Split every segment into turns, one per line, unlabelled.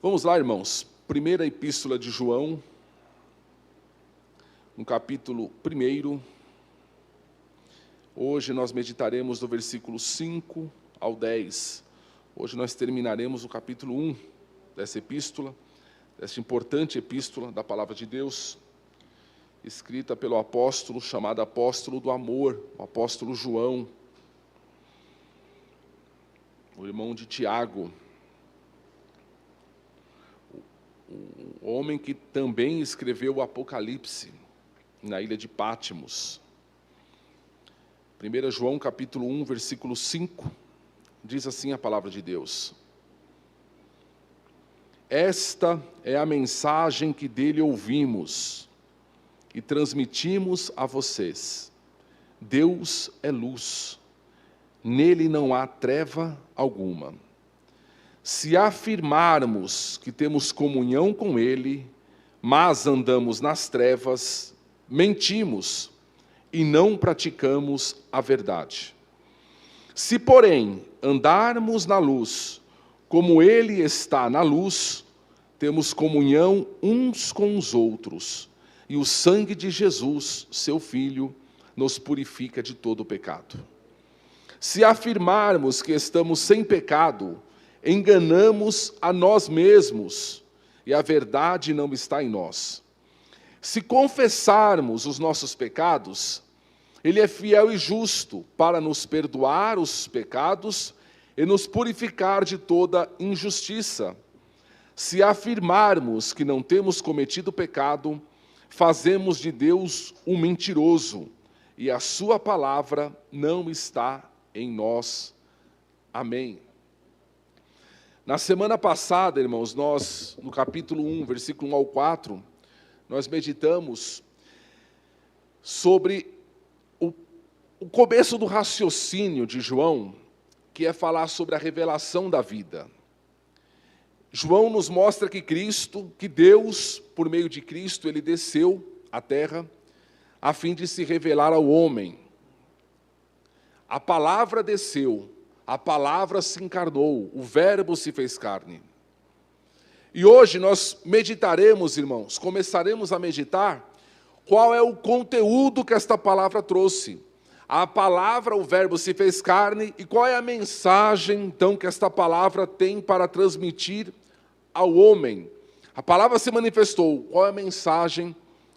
Vamos lá, irmãos. Primeira epístola de João, no capítulo 1. Hoje nós meditaremos do versículo 5 ao 10. Hoje nós terminaremos o capítulo 1 dessa epístola, dessa importante epístola da Palavra de Deus, escrita pelo apóstolo, chamado apóstolo do amor, o apóstolo João, o irmão de Tiago, o homem que também escreveu o Apocalipse, na ilha de Pátimos. 1 João capítulo 1, versículo 5, diz assim a palavra de Deus: Esta é a mensagem que dele ouvimos e transmitimos a vocês. Deus é luz, nele não há treva alguma. Se afirmarmos que temos comunhão com ele, mas andamos nas trevas, mentimos e não praticamos a verdade. Se, porém, andarmos na luz, como ele está na luz, temos comunhão uns com os outros, e o sangue de Jesus, seu Filho, nos purifica de todo o pecado. Se afirmarmos que estamos sem pecado, enganamos a nós mesmos, e a verdade não está em nós. Se confessarmos os nossos pecados, ele é fiel e justo para nos perdoar os pecados e nos purificar de toda injustiça. Se afirmarmos que não temos cometido pecado, fazemos de Deus um mentiroso, e a sua palavra não está em nós. Amém. Na semana passada, irmãos, nós, no capítulo 1, versículo 1 ao 4, nós meditamos sobre o começo do raciocínio de João, que é falar sobre a revelação da vida. João nos mostra que Cristo, que Deus, por meio de Cristo, ele desceu à terra a fim de se revelar ao homem. A palavra desceu, a palavra se encarnou, o verbo se fez carne. E hoje nós meditaremos, irmãos, começaremos a meditar qual é o conteúdo que esta palavra trouxe. A palavra, o verbo se fez carne, e qual é a mensagem, então, que esta palavra tem para transmitir ao homem. A palavra se manifestou, qual é a mensagem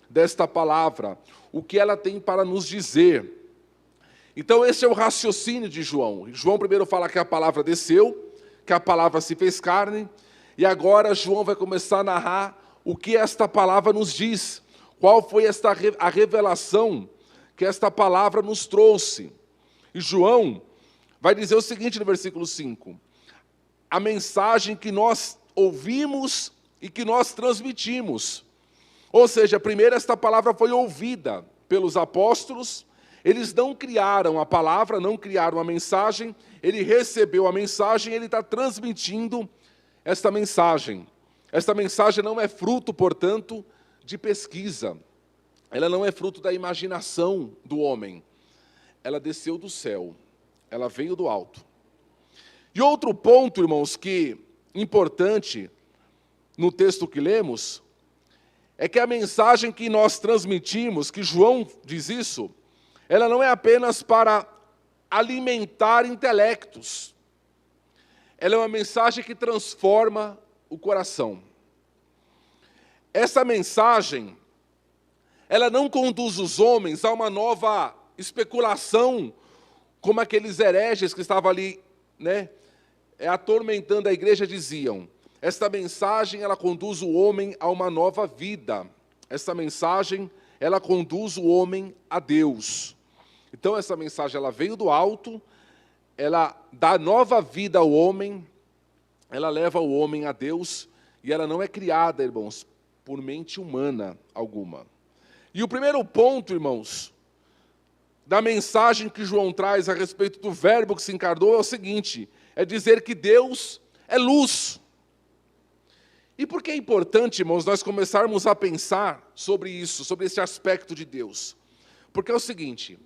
desta palavra? O que ela tem para nos dizer? Então esse é o raciocínio de João. João primeiro fala que a palavra desceu, que a palavra se fez carne, e agora João vai começar a narrar o que esta palavra nos diz. Qual foi a revelação que esta palavra nos trouxe? E João vai dizer o seguinte no versículo 5. A mensagem que nós ouvimos e que nós transmitimos. Ou seja, primeiro esta palavra foi ouvida pelos apóstolos. Eles não criaram a palavra, não criaram a mensagem, ele recebeu a mensagem, ele está transmitindo esta mensagem. Esta mensagem não é fruto, portanto, de pesquisa. Ela não é fruto da imaginação do homem. Ela desceu do céu, ela veio do alto. E outro ponto, irmãos, que importante no texto que lemos, é que a mensagem que nós transmitimos, que João diz isso, ela não é apenas para alimentar intelectos. Ela é uma mensagem que transforma o coração. Essa mensagem, ela não conduz os homens a uma nova especulação, como aqueles hereges que estavam ali, atormentando a igreja, diziam. Esta mensagem, ela conduz o homem a uma nova vida. Esta mensagem, ela conduz o homem a Deus. Então essa mensagem, ela veio do alto, ela dá nova vida ao homem, ela leva o homem a Deus, e ela não é criada, irmãos, por mente humana alguma. E o primeiro ponto, irmãos, da mensagem que João traz a respeito do verbo que se encarnou é o seguinte, é dizer que Deus é luz. E por que é importante, irmãos, nós começarmos a pensar sobre isso, sobre esse aspecto de Deus? Porque é o seguinte,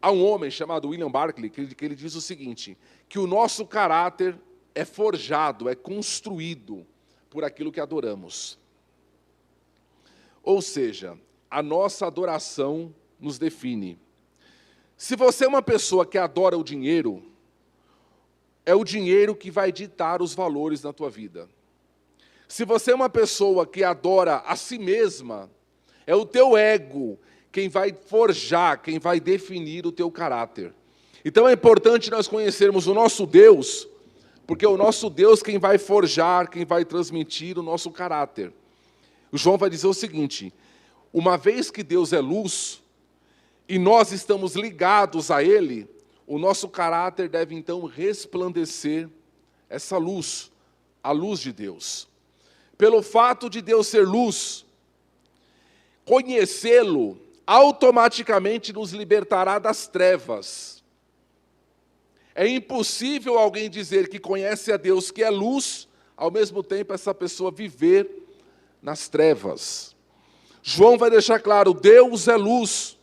há um homem chamado William Barclay que ele diz o seguinte, que o nosso caráter é forjado, é construído por aquilo que adoramos. Ou seja, a nossa adoração nos define. Se você é uma pessoa que adora o dinheiro, é o dinheiro que vai ditar os valores na tua vida. Se você é uma pessoa que adora a si mesma, é o teu ego quem vai forjar, quem vai definir o teu caráter. Então é importante nós conhecermos o nosso Deus, porque é o nosso Deus quem vai forjar, quem vai transmitir o nosso caráter. O João vai dizer o seguinte: uma vez que Deus é luz, e nós estamos ligados a Ele, o nosso caráter deve então resplandecer essa luz, a luz de Deus. Pelo fato de Deus ser luz, conhecê-lo automaticamente nos libertará das trevas. É impossível alguém dizer que conhece a Deus, que é luz, ao mesmo tempo essa pessoa viver nas trevas. João vai deixar claro, Deus é luz.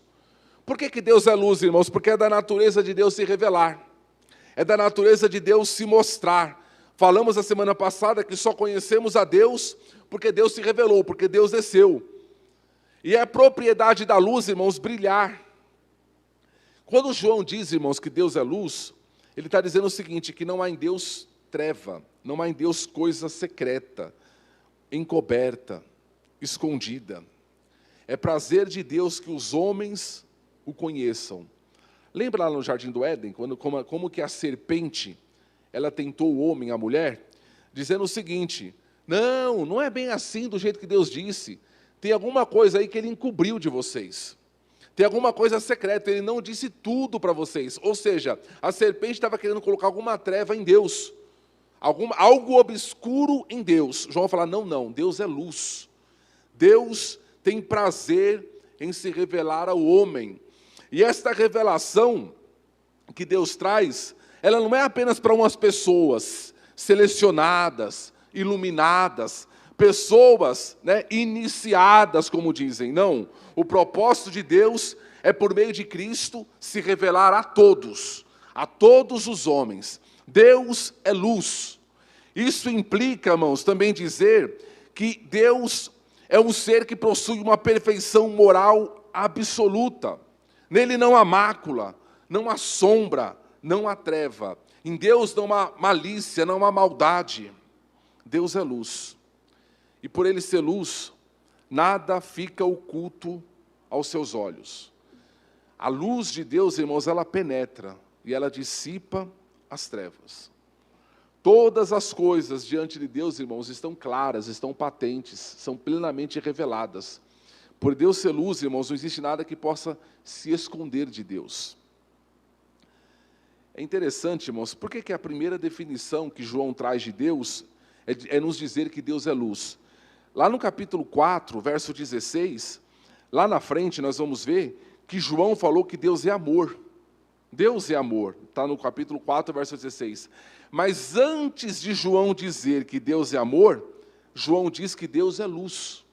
Por que Deus é luz, irmãos? Porque é da natureza de Deus se revelar. É da natureza de Deus se mostrar. Falamos a semana passada que só conhecemos a Deus porque Deus se revelou, porque Deus desceu. E é propriedade da luz, irmãos, brilhar. Quando João diz, irmãos, que Deus é luz, ele está dizendo o seguinte, que não há em Deus treva, não há em Deus coisa secreta, encoberta, escondida. É prazer de Deus que os homens o conheçam. Lembra lá no Jardim do Éden, como que a serpente, ela tentou o homem, a mulher, dizendo o seguinte, não é bem assim do jeito que Deus disse, tem alguma coisa aí que ele encobriu de vocês. Tem alguma coisa secreta, ele não disse tudo para vocês. Ou seja, a serpente estava querendo colocar alguma treva em Deus. Algo obscuro em Deus. João vai falar, não, Deus é luz. Deus tem prazer em se revelar ao homem. E esta revelação que Deus traz, ela não é apenas para umas pessoas selecionadas, iluminadas, pessoas, iniciadas, como dizem. Não, o propósito de Deus é, por meio de Cristo, se revelar a todos os homens. Deus é luz. Isso implica, irmãos, também dizer que Deus é um ser que possui uma perfeição moral absoluta. Nele não há mácula, não há sombra, não há treva. Em Deus não há malícia, não há maldade. Deus é luz. E por Ele ser luz, nada fica oculto aos seus olhos. A luz de Deus, irmãos, ela penetra e ela dissipa as trevas. Todas as coisas diante de Deus, irmãos, estão claras, estão patentes, são plenamente reveladas. Por Deus ser luz, irmãos, não existe nada que possa se esconder de Deus. É interessante, irmãos, por que a primeira definição que João traz de Deus é nos dizer que Deus é luz? Lá no capítulo 4, verso 16, lá na frente nós vamos ver que João falou que Deus é amor. Deus é amor, está no capítulo 4, verso 16. Mas antes de João dizer que Deus é amor, João diz que Deus é luz.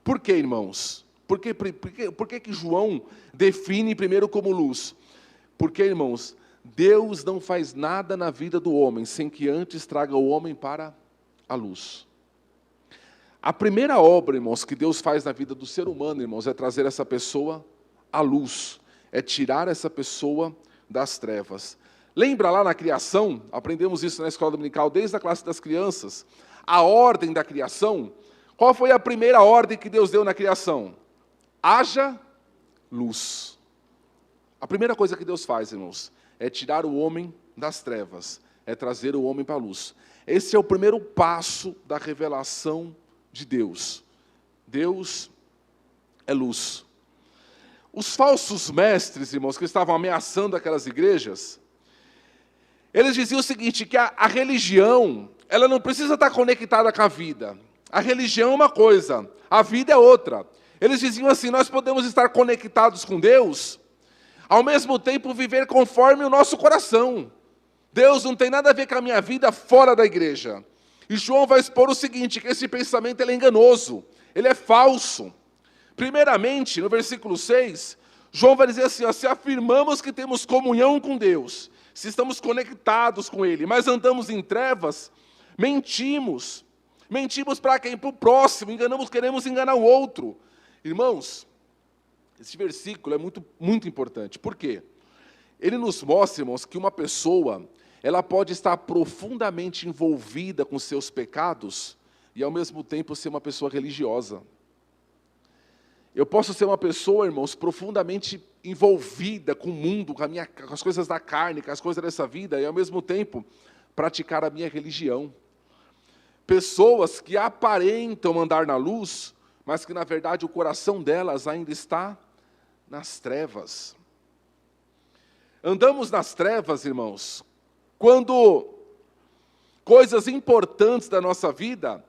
Por quê, irmãos? Por que João define primeiro como luz? Porque, irmãos, Deus não faz nada na vida do homem sem que antes traga o homem para a luz. A primeira obra, irmãos, que Deus faz na vida do ser humano, irmãos, é trazer essa pessoa à luz. É tirar essa pessoa das trevas. Lembra lá na criação, aprendemos isso na escola dominical, desde a classe das crianças, a ordem da criação. Qual foi a primeira ordem que Deus deu na criação? Haja luz. A primeira coisa que Deus faz, irmãos, é tirar o homem das trevas, é trazer o homem para a luz. Esse é o primeiro passo da revelação de Deus. Deus é luz. Os falsos mestres, irmãos, que estavam ameaçando aquelas igrejas, eles diziam o seguinte, que a religião, ela não precisa estar conectada com a vida. A religião é uma coisa, a vida é outra. Eles diziam assim, nós podemos estar conectados com Deus, ao mesmo tempo viver conforme o nosso coração. Deus não tem nada a ver com a minha vida fora da igreja. E João vai expor o seguinte, que esse pensamento ele é enganoso, ele é falso. Primeiramente, no versículo 6, João vai dizer assim, se afirmamos que temos comunhão com Deus, se estamos conectados com Ele, mas andamos em trevas, mentimos. Mentimos para quem? Para o próximo, queremos enganar o outro. Irmãos, esse versículo é muito, muito importante. Por quê? Ele nos mostra, irmãos, que uma pessoa, ela pode estar profundamente envolvida com seus pecados e, ao mesmo tempo, ser uma pessoa religiosa. Eu posso ser uma pessoa, irmãos, profundamente envolvida com o mundo, com as coisas da carne, com as coisas dessa vida, e, ao mesmo tempo, praticar a minha religião. Pessoas que aparentam andar na luz, mas que, na verdade, o coração delas ainda está nas trevas. Andamos nas trevas, irmãos, quando coisas importantes da nossa vida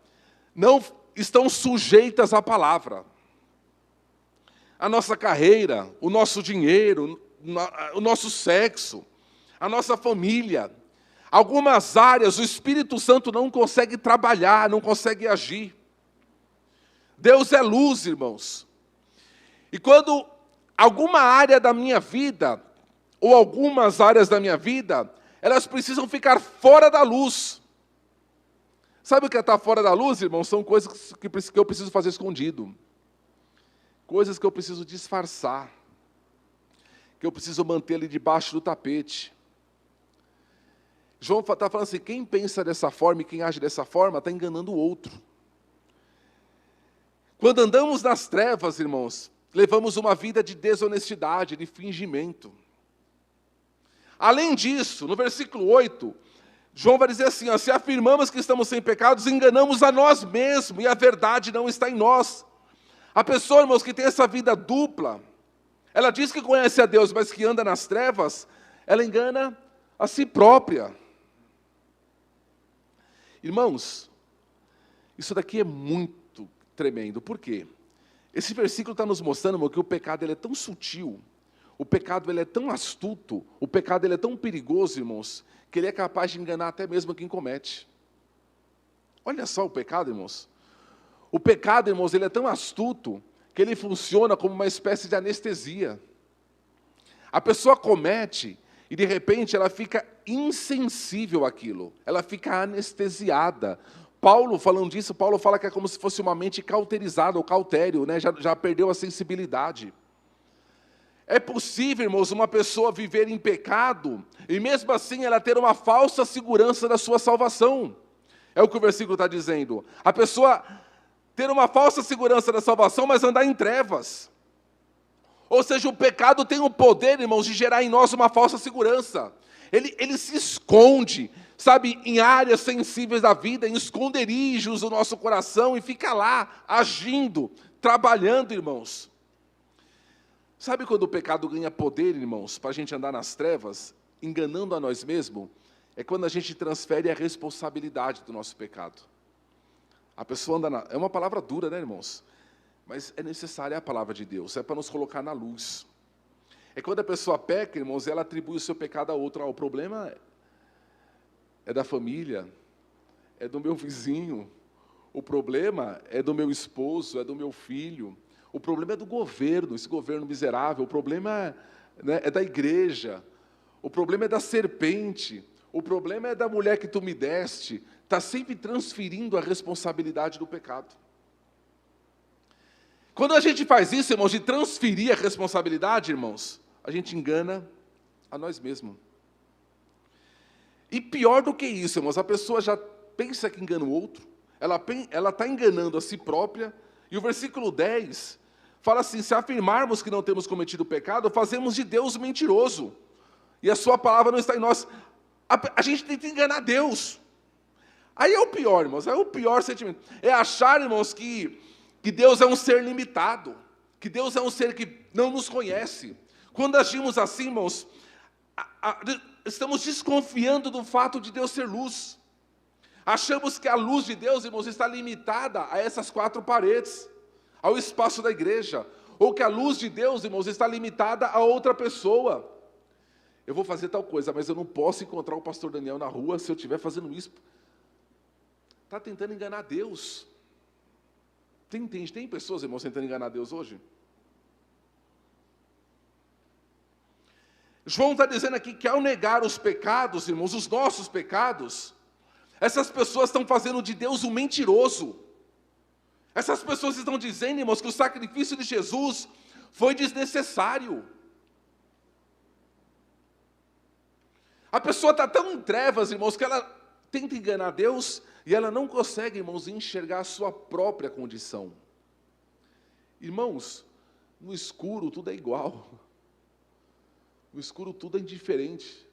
não estão sujeitas à palavra. A nossa carreira, o nosso dinheiro, o nosso sexo, a nossa família. Algumas áreas o Espírito Santo não consegue trabalhar, não consegue agir. Deus é luz, irmãos. E quando alguma área da minha vida, ou algumas áreas da minha vida, elas precisam ficar fora da luz. Sabe o que é estar fora da luz, irmãos? São coisas que eu preciso fazer escondido. Coisas que eu preciso disfarçar. Que eu preciso manter ali debaixo do tapete. João está falando assim, quem pensa dessa forma e quem age dessa forma, está enganando o outro. Quando andamos nas trevas, irmãos, levamos uma vida de desonestidade, de fingimento. Além disso, no versículo 8, João vai dizer assim, se afirmamos que estamos sem pecados, enganamos a nós mesmos, e a verdade não está em nós. A pessoa, irmãos, que tem essa vida dupla, ela diz que conhece a Deus, mas que anda nas trevas, ela engana a si própria. Irmãos, isso daqui é muito tremendo. Por quê? Esse versículo está nos mostrando, irmão, que o pecado ele é tão sutil, o pecado ele é tão astuto, o pecado ele é tão perigoso, irmãos, que ele é capaz de enganar até mesmo quem comete. Olha só o pecado, irmãos. O pecado, irmãos, ele é tão astuto que ele funciona como uma espécie de anestesia. A pessoa comete e, de repente, ela fica insensível àquilo. Ela fica anestesiada. Paulo, falando disso, Paulo fala que é como se fosse uma mente cauterizada, ou cautério, né? já perdeu a sensibilidade. É possível, irmãos, uma pessoa viver em pecado e, mesmo assim, ela ter uma falsa segurança da sua salvação. É o que o versículo está dizendo. A pessoa ter uma falsa segurança da salvação, mas andar em trevas. Ou seja, o pecado tem o poder, irmãos, de gerar em nós uma falsa segurança. Ele se esconde, sabe, em áreas sensíveis da vida, em esconderijos do nosso coração, e fica lá, agindo, trabalhando, irmãos. Sabe quando o pecado ganha poder, irmãos, para a gente andar nas trevas, enganando a nós mesmos? É quando a gente transfere a responsabilidade do nosso pecado. A pessoa anda é uma palavra dura, né, irmãos? Mas é necessária a palavra de Deus, é para nos colocar na luz. É quando a pessoa peca, irmãos, ela atribui o seu pecado a outra. O problema é da família, é do meu vizinho, o problema é do meu esposo, é do meu filho, o problema é do governo, esse governo miserável, o problema é da igreja, o problema é da serpente, o problema é da mulher que tu me deste. Está sempre transferindo a responsabilidade do pecado. Quando a gente faz isso, irmãos, de transferir a responsabilidade, irmãos, a gente engana a nós mesmos. E pior do que isso, irmãos, a pessoa já pensa que engana o outro, ela está enganando a si própria, e o versículo 10 fala assim, se afirmarmos que não temos cometido pecado, fazemos de Deus mentiroso, e a sua palavra não está em nós. A gente tenta enganar Deus. Aí é o pior, irmãos, é o pior sentimento. É achar, irmãos, que Deus é um ser limitado, que Deus é um ser que não nos conhece. Quando agimos assim, irmãos, estamos desconfiando do fato de Deus ser luz. Achamos que a luz de Deus, irmãos, está limitada a essas 4 paredes, ao espaço da igreja, ou que a luz de Deus, irmãos, está limitada a outra pessoa. Eu vou fazer tal coisa, mas eu não posso encontrar o pastor Daniel na rua se eu estiver fazendo isso. Está tentando enganar Deus. Tem pessoas, irmãos, tentando enganar Deus hoje? João está dizendo aqui que ao negar os pecados, irmãos, os nossos pecados, essas pessoas estão fazendo de Deus um mentiroso. Essas pessoas estão dizendo, irmãos, que o sacrifício de Jesus foi desnecessário. A pessoa está tão em trevas, irmãos, que ela tenta enganar Deus e ela não consegue, irmãos, enxergar a sua própria condição. Irmãos, no escuro tudo é igual. No escuro tudo é indiferente.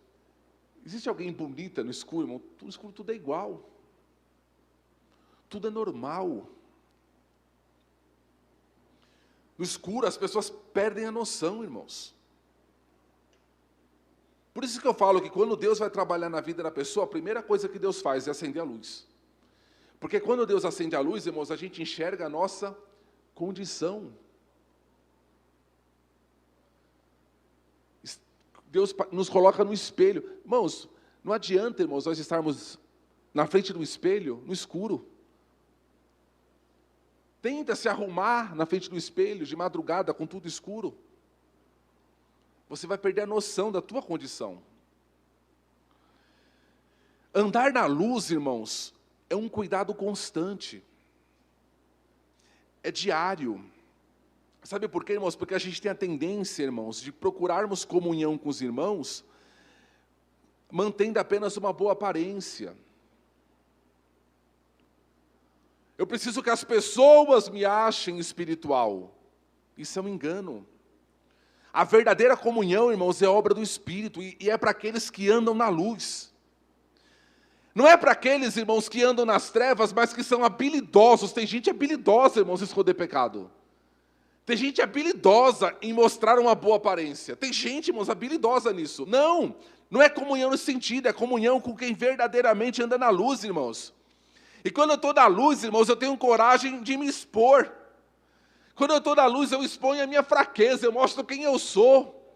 Existe alguém bonita no escuro, irmão? No escuro tudo é igual. Tudo é normal. No escuro as pessoas perdem a noção, irmãos. Por isso que eu falo que quando Deus vai trabalhar na vida da pessoa, a primeira coisa que Deus faz é acender a luz. Porque quando Deus acende a luz, irmãos, a gente enxerga a nossa condição. Deus nos coloca no espelho. Irmãos, não adianta, irmãos, nós estarmos na frente do espelho, no escuro. Tenta se arrumar na frente do espelho, de madrugada, com tudo escuro. Você vai perder a noção da tua condição. Andar na luz, irmãos, é um cuidado constante. É diário. Sabe por quê, irmãos? Porque a gente tem a tendência, irmãos, de procurarmos comunhão com os irmãos, mantendo apenas uma boa aparência. Eu preciso que as pessoas me achem espiritual. Isso é um engano. A verdadeira comunhão, irmãos, é obra do Espírito e é para aqueles que andam na luz. Não é para aqueles, irmãos, que andam nas trevas, mas que são habilidosos. Tem gente habilidosa, irmãos, em esconder pecado. Tem gente habilidosa em mostrar uma boa aparência. Tem gente, irmãos, habilidosa nisso. Não é comunhão nesse sentido, é comunhão com quem verdadeiramente anda na luz, irmãos. E quando eu estou na luz, irmãos, eu tenho coragem de me expor. Quando eu estou na luz, eu exponho a minha fraqueza, eu mostro quem eu sou.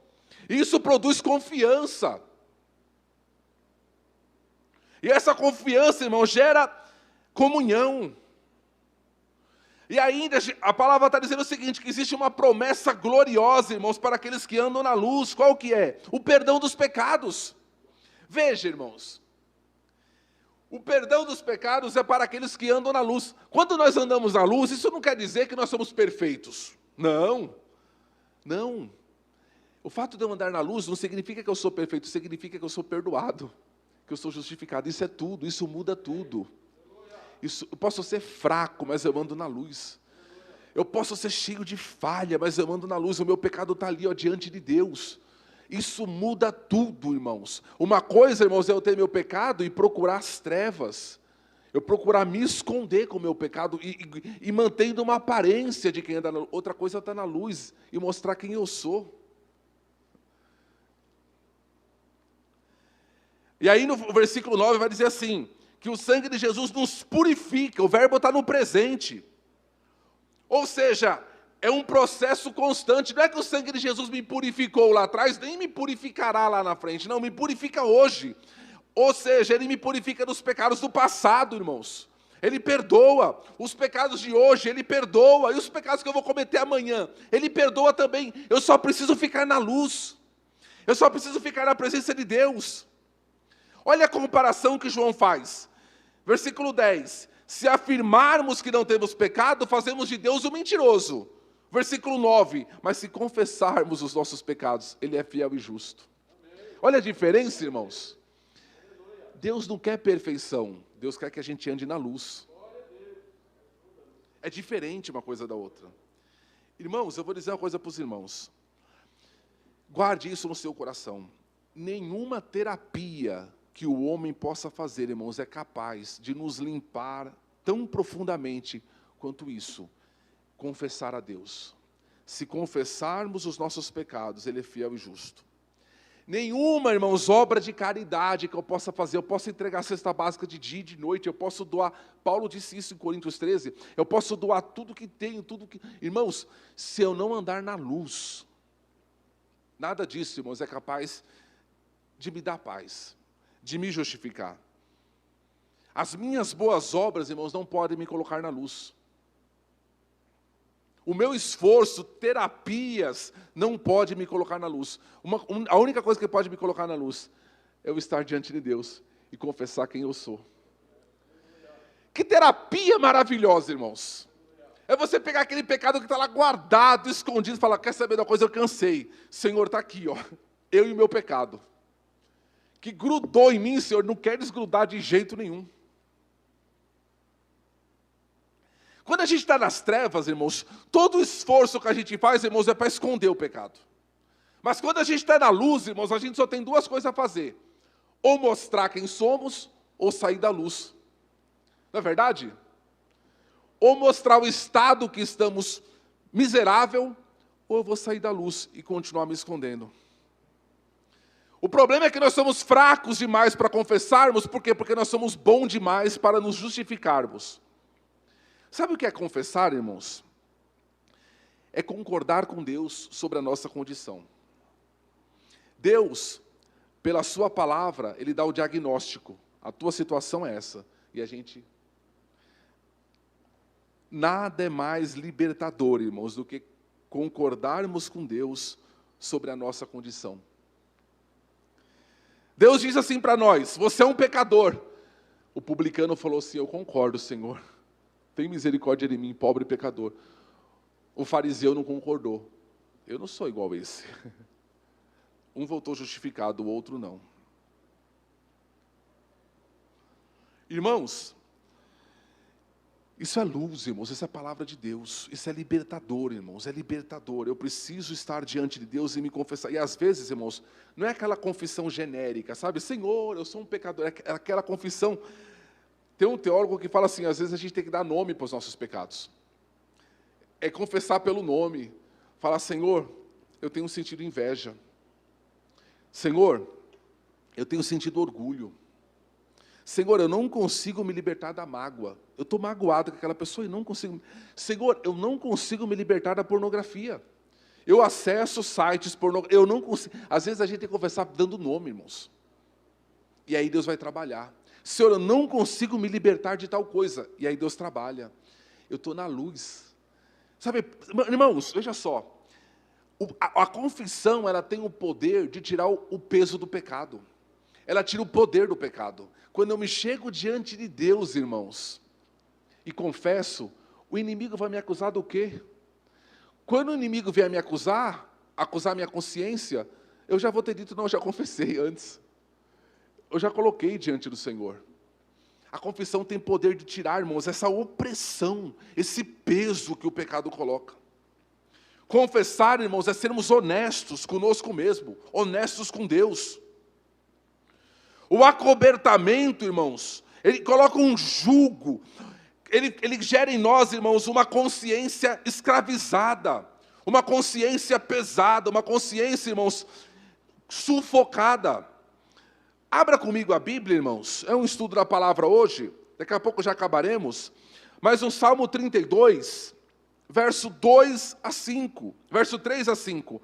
E isso produz confiança. E essa confiança, irmão, gera comunhão. E ainda, a palavra está dizendo o seguinte, que existe uma promessa gloriosa, irmãos, para aqueles que andam na luz. Qual que é? O perdão dos pecados. Veja, irmãos, o perdão dos pecados é para aqueles que andam na luz. Quando nós andamos na luz, isso não quer dizer que nós somos perfeitos. Não. O fato de eu andar na luz não significa que eu sou perfeito, significa que eu sou perdoado, que eu sou justificado. Isso é tudo, isso muda tudo. Eu posso ser fraco, mas eu ando na luz. Eu posso ser cheio de falha, mas eu ando na luz. O meu pecado está ali, diante de Deus. Isso muda tudo, irmãos. Uma coisa, irmãos, é eu ter meu pecado e procurar as trevas. Eu procurar me esconder com o meu pecado e mantendo uma aparência de quem anda na luz. Outra coisa é estar na luz e mostrar quem eu sou. E aí no versículo 9 vai dizer assim, que o sangue de Jesus nos purifica. O verbo está no presente. Ou seja, é um processo constante. Não é que o sangue de Jesus me purificou lá atrás, nem me purificará lá na frente. Não, me purifica hoje. Ou seja, Ele me purifica dos pecados do passado, irmãos. Ele perdoa. Os pecados de hoje, Ele perdoa. E os pecados que eu vou cometer amanhã, Ele perdoa também. Eu só preciso ficar na luz. Eu só preciso ficar na presença de Deus. Olha a comparação que João faz. Versículo 10. Se afirmarmos que não temos pecado, fazemos de Deus um mentiroso. Versículo 9, mas se confessarmos os nossos pecados, Ele é fiel e justo. Olha a diferença, irmãos. Deus não quer perfeição, Deus quer que a gente ande na luz. É diferente uma coisa da outra. Irmãos, eu vou dizer uma coisa para os irmãos. Guarde isso no seu coração. Nenhuma terapia que o homem possa fazer, irmãos, é capaz de nos limpar tão profundamente quanto isso. Confessar a Deus. Se confessarmos os nossos pecados, Ele é fiel e justo. Nenhuma, irmãos, obra de caridade que eu possa fazer, eu posso entregar a cesta básica de dia e de noite, eu posso doar, Paulo disse isso em Coríntios 13, eu posso doar tudo que tenho, tudo que... Irmãos, se eu não andar na luz, nada disso, irmãos, é capaz de me dar paz, de me justificar. As minhas boas obras, irmãos, não podem me colocar na luz. O meu esforço, terapias, não pode me colocar na luz. A única coisa que pode me colocar na luz é eu estar diante de Deus e confessar quem eu sou. Que terapia maravilhosa, irmãos. É você pegar aquele pecado que está lá guardado, escondido, e falar, quer saber de uma coisa? Eu cansei. Senhor, está aqui, ó, eu e o meu pecado. Que grudou em mim, Senhor, não quer desgrudar de jeito nenhum. Quando a gente está nas trevas, irmãos, todo o esforço que a gente faz, irmãos, é para esconder o pecado. Mas quando a gente está na luz, irmãos, a gente só tem duas coisas a fazer. Ou mostrar quem somos, ou sair da luz. Não é verdade? Ou mostrar o estado que estamos miserável, ou eu vou sair da luz e continuar me escondendo. O problema é que nós somos fracos demais para confessarmos, por quê? Porque nós somos bons demais para nos justificarmos. Sabe o que é confessar, irmãos? É concordar com Deus sobre a nossa condição. Deus, pela sua palavra, Ele dá o diagnóstico. A tua situação é essa. E a gente... Nada é mais libertador, irmãos, do que concordarmos com Deus sobre a nossa condição. Deus diz assim para nós, você é um pecador. O publicano falou assim, eu concordo, Senhor. Tem misericórdia de mim, pobre pecador. O fariseu não concordou. Eu não sou igual a esse. Um voltou justificado, o outro não. Irmãos, isso é luz, irmãos, isso é a palavra de Deus. Isso é libertador, irmãos, é libertador. Eu preciso estar diante de Deus e me confessar. E às vezes, irmãos, não é aquela confissão genérica, sabe? Senhor, eu sou um pecador. É aquela confissão... Tem um teólogo que fala assim, às vezes a gente tem que dar nome para os nossos pecados. É confessar pelo nome. Falar, Senhor, eu tenho sentido inveja. Senhor, eu tenho sentido orgulho. Senhor, eu não consigo me libertar da mágoa. Eu estou magoado com aquela pessoa e não consigo. Senhor, eu não consigo me libertar da pornografia. Eu acesso sites pornográficos. Eu não consigo. Às vezes a gente tem que confessar dando nome, irmãos. E aí Deus vai trabalhar. Senhor, eu não consigo me libertar de tal coisa. E aí Deus trabalha. Eu estou na luz. Sabe, irmãos, veja só. A confissão, ela tem o poder de tirar o peso do pecado. Ela tira o poder do pecado. Quando eu me chego diante de Deus, irmãos, e confesso, o inimigo vai me acusar do quê? Quando o inimigo vier me acusar minha consciência, eu já vou ter dito, não, eu já confessei antes. Eu já coloquei diante do Senhor. A confissão tem poder de tirar, irmãos, essa opressão, esse peso que o pecado coloca. Confessar, irmãos, é sermos honestos conosco mesmo, honestos com Deus. O acobertamento, irmãos, ele coloca um jugo, ele gera em nós, irmãos, uma consciência escravizada, uma consciência pesada, uma consciência, irmãos, sufocada. Abra comigo a Bíblia, irmãos. É um estudo da palavra hoje. Daqui a pouco já acabaremos. Mas no Salmo 32, verso 2 a 5. Verso 3 a 5.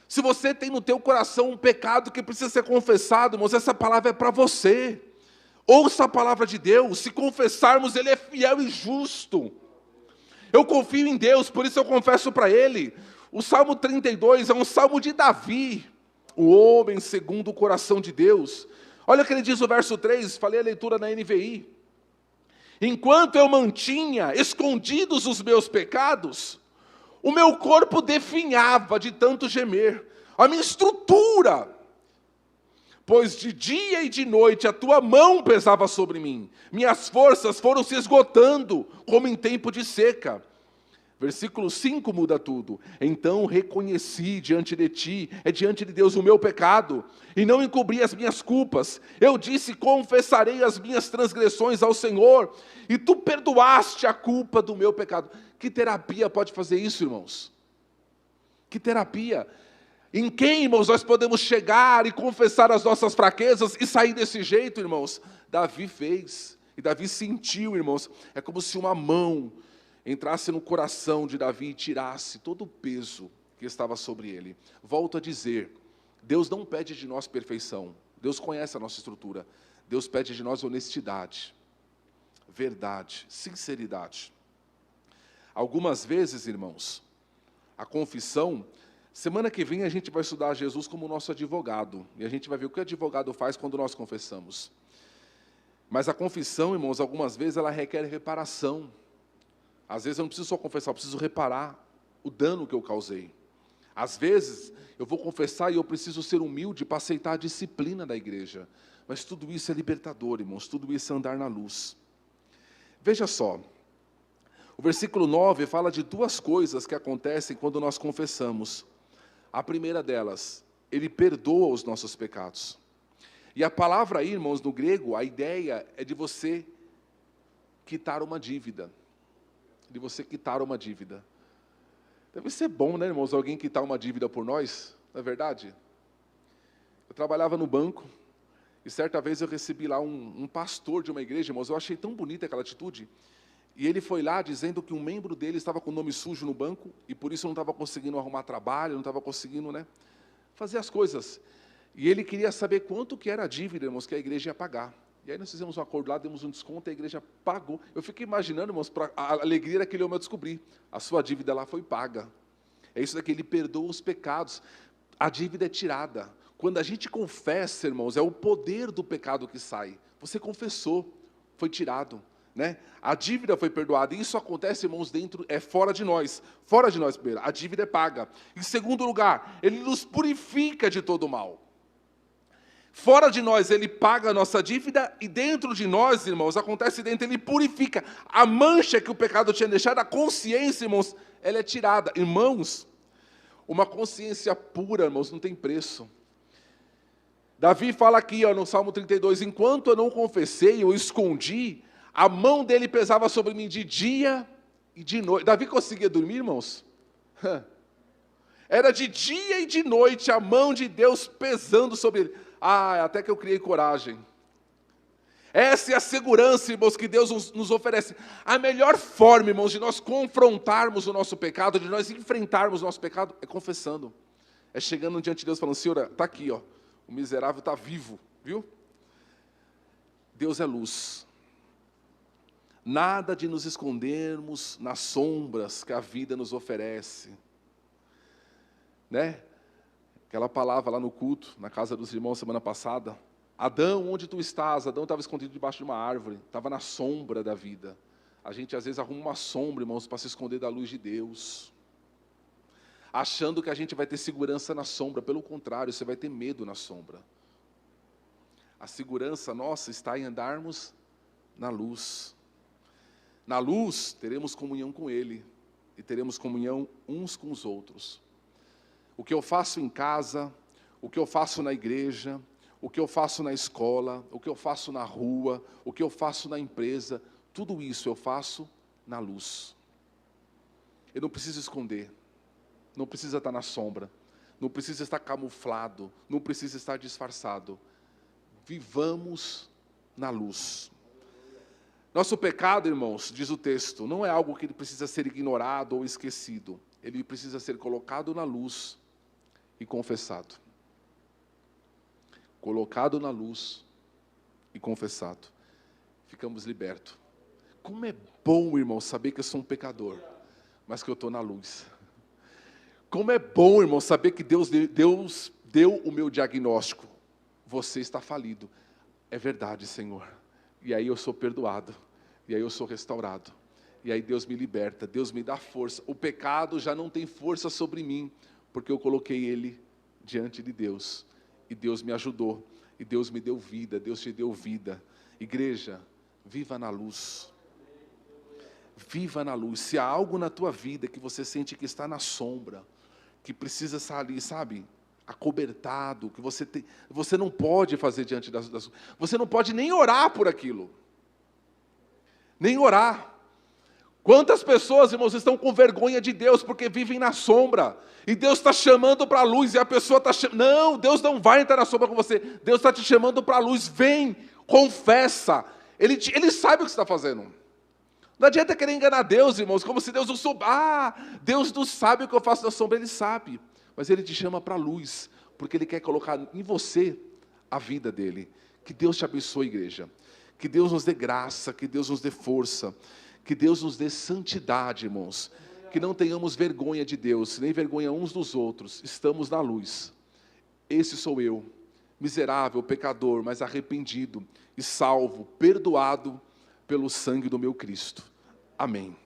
Se você tem no teu coração um pecado que precisa ser confessado, irmãos, essa palavra é para você. Ouça a palavra de Deus. Se confessarmos, Ele é fiel e justo. Eu confio em Deus, por isso eu confesso para Ele. O Salmo 32 é um salmo de Davi, o homem segundo o coração de Deus. Olha o que ele diz no verso 3, falei a leitura na NVI. Enquanto eu mantinha escondidos os meus pecados, o meu corpo definhava de tanto gemer, a minha estrutura, pois de dia e de noite a tua mão pesava sobre mim, minhas forças foram se esgotando, como em tempo de seca. Versículo 5 muda tudo. Então reconheci diante de ti, diante de Deus o meu pecado, e não encobri as minhas culpas. Eu disse, confessarei as minhas transgressões ao Senhor, e tu perdoaste a culpa do meu pecado. Que terapia pode fazer isso, irmãos? Que terapia? Em quem, irmãos, nós podemos chegar e confessar as nossas fraquezas e sair desse jeito, irmãos? Davi fez, e Davi sentiu, irmãos, é como se uma mão entrasse no coração de Davi e tirasse todo o peso que estava sobre ele. Volto a dizer, Deus não pede de nós perfeição. Deus conhece a nossa estrutura. Deus pede de nós honestidade, verdade, sinceridade. Algumas vezes, irmãos, a confissão, semana que vem a gente vai estudar Jesus como nosso advogado, e a gente vai ver o que o advogado faz quando nós confessamos. Mas a confissão, irmãos, algumas vezes ela requer reparação. Às vezes eu não preciso só confessar, eu preciso reparar o dano que eu causei. Às vezes eu vou confessar e eu preciso ser humilde para aceitar a disciplina da igreja. Mas tudo isso é libertador, irmãos, tudo isso é andar na luz. Veja só, o versículo 9 fala de duas coisas que acontecem quando nós confessamos. A primeira delas, ele perdoa os nossos pecados. E a palavra aí, irmãos, no grego, a ideia é de você quitar uma dívida. De você quitar uma dívida. Deve ser bom, né, irmãos, alguém quitar uma dívida por nós, não é verdade? Eu trabalhava no banco, e certa vez eu recebi lá um pastor de uma igreja, irmãos, eu achei tão bonita aquela atitude, e ele foi lá dizendo que um membro dele estava com o nome sujo no banco, e por isso não estava conseguindo arrumar trabalho, não estava conseguindo, fazer as coisas. E ele queria saber quanto que era a dívida, irmãos, que a igreja ia pagar. E aí nós fizemos um acordo lá, demos um desconto, a igreja pagou. Eu fiquei imaginando, irmãos, a alegria daquele homem eu descobri. A sua dívida lá foi paga. É isso daqui, ele perdoa os pecados. A dívida é tirada. Quando a gente confessa, irmãos, é o poder do pecado que sai. Você confessou, foi tirado. A dívida foi perdoada. E isso acontece, irmãos, fora de nós. Fora de nós, primeiro. A dívida é paga. Em segundo lugar, ele nos purifica de todo o mal. Fora de nós, ele paga a nossa dívida, e dentro de nós, irmãos, acontece dentro, ele purifica. A mancha que o pecado tinha deixado, a consciência, irmãos, ela é tirada. Irmãos, uma consciência pura, irmãos, não tem preço. Davi fala aqui, no Salmo 32, enquanto eu não confessei, eu escondi, a mão dele pesava sobre mim de dia e de noite. Davi conseguia dormir, irmãos? Era de dia e de noite, a mão de Deus pesando sobre ele. Até que eu criei coragem. Essa é a segurança, irmãos, que Deus nos oferece. A melhor forma, irmãos, de nós confrontarmos o nosso pecado, de nós enfrentarmos o nosso pecado, é confessando. É chegando diante de Deus falando, Senhor, está aqui, o miserável está vivo, viu? Deus é luz. Nada de nos escondermos nas sombras que a vida nos oferece. Aquela palavra lá no culto, na casa dos irmãos, semana passada. Adão, onde tu estás? Adão estava escondido debaixo de uma árvore, estava na sombra da vida. A gente às vezes arruma uma sombra, irmãos, para se esconder da luz de Deus. Achando que a gente vai ter segurança na sombra, pelo contrário, você vai ter medo na sombra. A segurança nossa está em andarmos na luz. Na luz, teremos comunhão com Ele, e teremos comunhão uns com os outros. O que eu faço em casa, o que eu faço na igreja, o que eu faço na escola, o que eu faço na rua, o que eu faço na empresa, tudo isso eu faço na luz. Eu não preciso esconder, não precisa estar na sombra, não precisa estar camuflado, não precisa estar disfarçado. Vivamos na luz. Nosso pecado, irmãos, diz o texto, não é algo que precisa ser ignorado ou esquecido. Ele precisa ser colocado na luz e confessado. Colocado na luz e confessado. Ficamos libertos. Como é bom, irmão, saber que eu sou um pecador, mas que eu estou na luz. Como é bom, irmão, saber que Deus deu o meu diagnóstico. Você está falido. É verdade, Senhor. E aí eu sou perdoado. E aí eu sou restaurado. E aí Deus me liberta, Deus me dá força. O pecado já não tem força sobre mim, porque eu coloquei ele diante de Deus. E Deus me ajudou. E Deus me deu vida, Deus te deu vida. Igreja, viva na luz. Viva na luz. Se há algo na tua vida que você sente que está na sombra, que precisa estar ali, sabe, acobertado, que você não pode fazer diante das... Você não pode nem orar por aquilo. Nem orar. Quantas pessoas, irmãos, estão com vergonha de Deus porque vivem na sombra, e Deus está chamando para a luz, e a pessoa está chamando, não, Deus não vai entrar na sombra com você, Deus está te chamando para a luz, vem, confessa, Ele sabe o que você está fazendo. Não adianta querer enganar Deus, irmãos, como se Deus não soubesse, Deus não sabe o que eu faço na sombra, Ele sabe, mas Ele te chama para a luz, porque Ele quer colocar em você a vida dEle. Que Deus te abençoe, igreja, que Deus nos dê graça, que Deus nos dê força, Que Deus nos dê santidade, irmãos. Que não tenhamos vergonha de Deus, nem vergonha uns dos outros. Estamos na luz. Esse sou eu, miserável, pecador, mas arrependido e salvo, perdoado pelo sangue do meu Cristo. Amém.